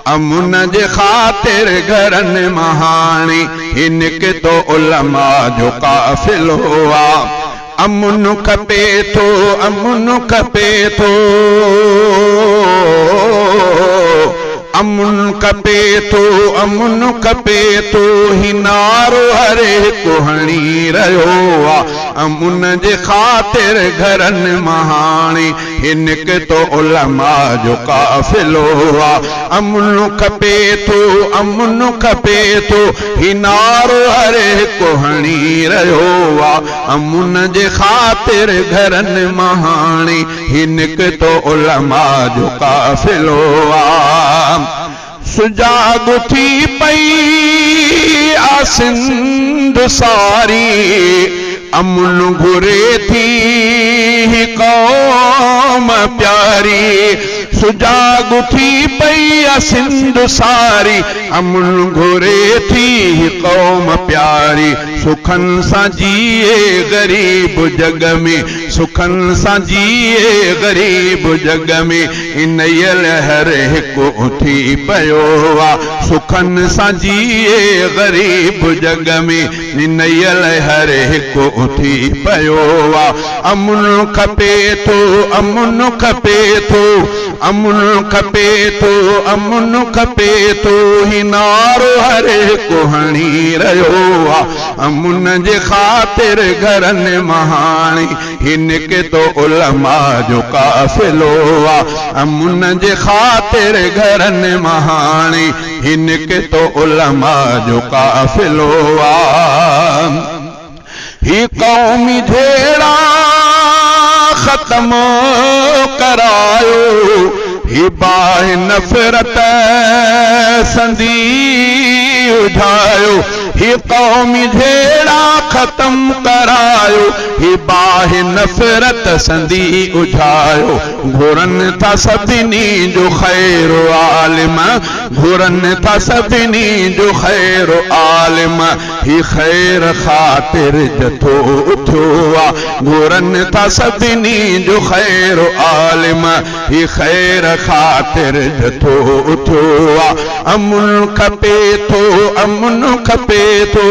अमुन जे ख़ातिर घरन महानी हिनके तो उलमा जो काफ़िलो आ। अमुन खपे थो, अमुन खपे थो, अमुन खपे थो, अमुन खपे थो, ही नारो हर हिकु हणी रहियो आ। अमुन जे ख़ातिर घरन महानी हिनके तो उलमा जो काफ़िलो आ। अमुन खपे थो, अमुन खपे थो, ही नारो हर हिकु हणी रहियो आ। अमुन जे ख़ातिर घरन महानी हिनके तो उलमा जो काफ़िलो आ। सुजाग थी पई आ सिंध सारी, अमुन घुरे थी कौम प्यारी। सुजाग थी पई आ सिंध सारी, अमुन घुरे थी कौम प्यारी। सुखन सां जिए गरीब जग में, सुखन सां जिए गरीब जग में, इनयल हर हिकु थी पयो आ। सुखन सां जिए गरीब जग में, इनयल हर हिकु थी पयो आ। अमुन खपे थो, अमुन खपे थो, अमुन खपे थो, अमुन खपे थो, ही नारो हर हिकु हणी रहियो आ। अमुन जे ख़ातिर घरन महानी हिनके तो उलमा जो काफ़िलो आ। अमुन जे ख़ातिर घरन महानी हिनके तो उलमा जो काफ़िलो आ। ही कौमी धेड़ा ख़त्म करायो, ही बाहि नफ़रत संदी उठायो। ही कौमी धेड़ा ख़त्म करायो, ही बाहि नफ़रत संदी उठायो। घुरन था सभिनी जो ख़ैर आलिम, घुरन था सभिनी जो ख़ैर आलिम, ही ख़ैर ख़ातिर जथो उठो आ। घुरन था सभिनी जो ख़ैर आलिम, ही ख़ैर ख़ातिर जथो उठो आ। अमुन खपे थो, अमुन खपे थो,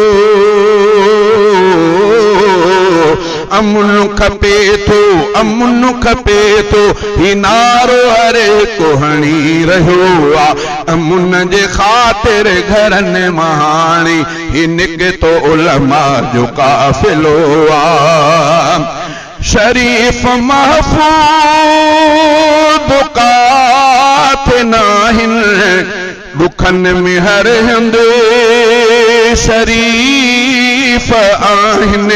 अमुन खपे थो, अमुन खपे थो, ही नारो हर हिकु हणी रहियो आ। अमुन जे ख़ातिर घरन महानी हिनके तो उलमा जो काफ़िलो आ। शरीफ महफूज़ काथे नाहिन, दुखन में हर हंद शरीफ आहिन।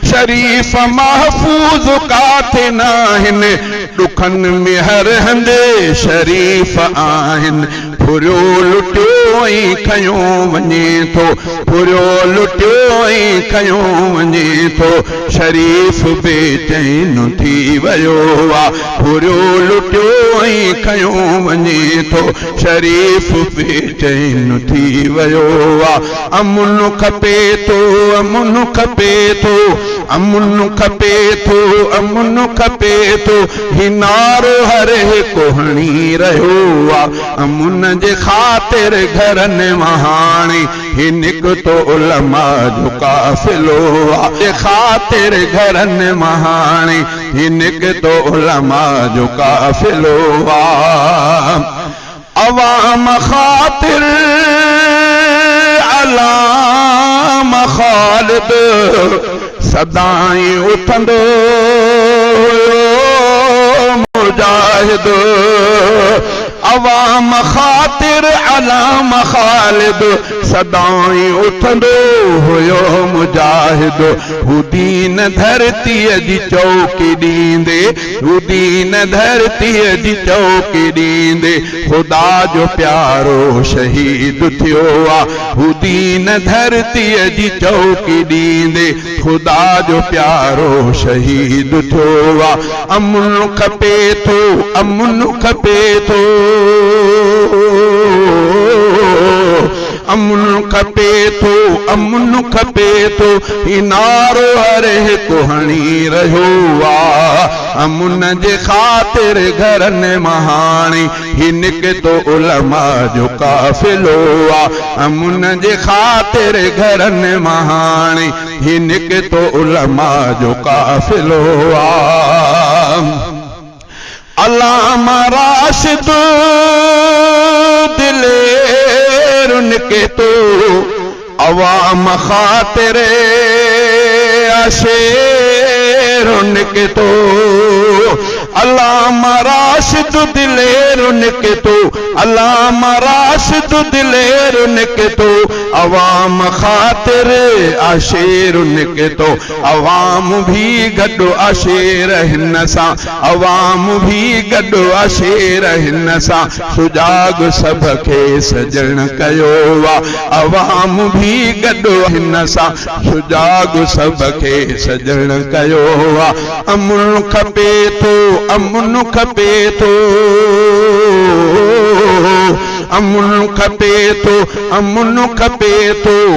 शरीफ महफूज़ काथे नाहिन, दुखन में हर हंद शरीफ आहिन। फुरियो लुटियो ऐं खयो वञे थो, फुरियो लुटियो ऐं खयो वञे थो, शरीफ बेचैन थी वियो आ। फुरियो लुटियो ऐं खयो वञे थो, शरीफ बेचैन थी वियो आ। अमुन खपे थो, अमुन खपे थो, अमुन खपे थो, अमुन खपे थो, ही नारो हर हिकु हणी रहियो आ। अमुन जे ख़ातिर घरन महानी हिनके तो उलमा जो काफ़िलो आ। जे ख़ातिर घरन महानी हिनके तो उलमा जो काफ़िलो आ। अवाम ख़ातिर अलाम ख़ालिद सदाई उथंदो मुजाहिद। अवाम ख़ातिर अलाम ख़ालिद सदाई उथंदो हुयो मुजाहिद। हू दीन धरतीअ जी चौकी ॾींदे, हू दीन धरतीअ जी चौकी ॾींदे, ख़ुदा जो प्यारो शहीद थियो आ। हू दीन धरतीअ जी चौकी ॾींदे, ख़ुदा जो प्यारो शहीद थियो आ। अमुन खपे थो, अमुन खपे थो, अमुन खपे थो, अमुन खपे थो, ही नारो हर हिकु हणी रहियो आ। अमुन जे ख़ातिर घरनि महाणी ही निकितो उलमा जो काफ़िलो आ अमुन जे ख़ातिर घरनि महाणी ही निकितो उलमा जो काफ़िलो आ अल्लामा राशिद दिलेर निकितो अवाम ख़ातिर अशेर निकितो अल्लामा राशिद दिलेर निकितो अल्लामा राशिद दिलेर निकितो अवाम ख़ातिर अशेर निकितो अवाम भी गॾु अशेर हिन सां अवाम भी गॾु अशेर हिन सां सुजाग सभ खे सजण कयो आहे अवाम भी गॾु हिन सां सुजाग सभ खे सजण कयो आहे अमुन खपे थो अमुन खपे थो अमुन खपे थो अमुन खपे थो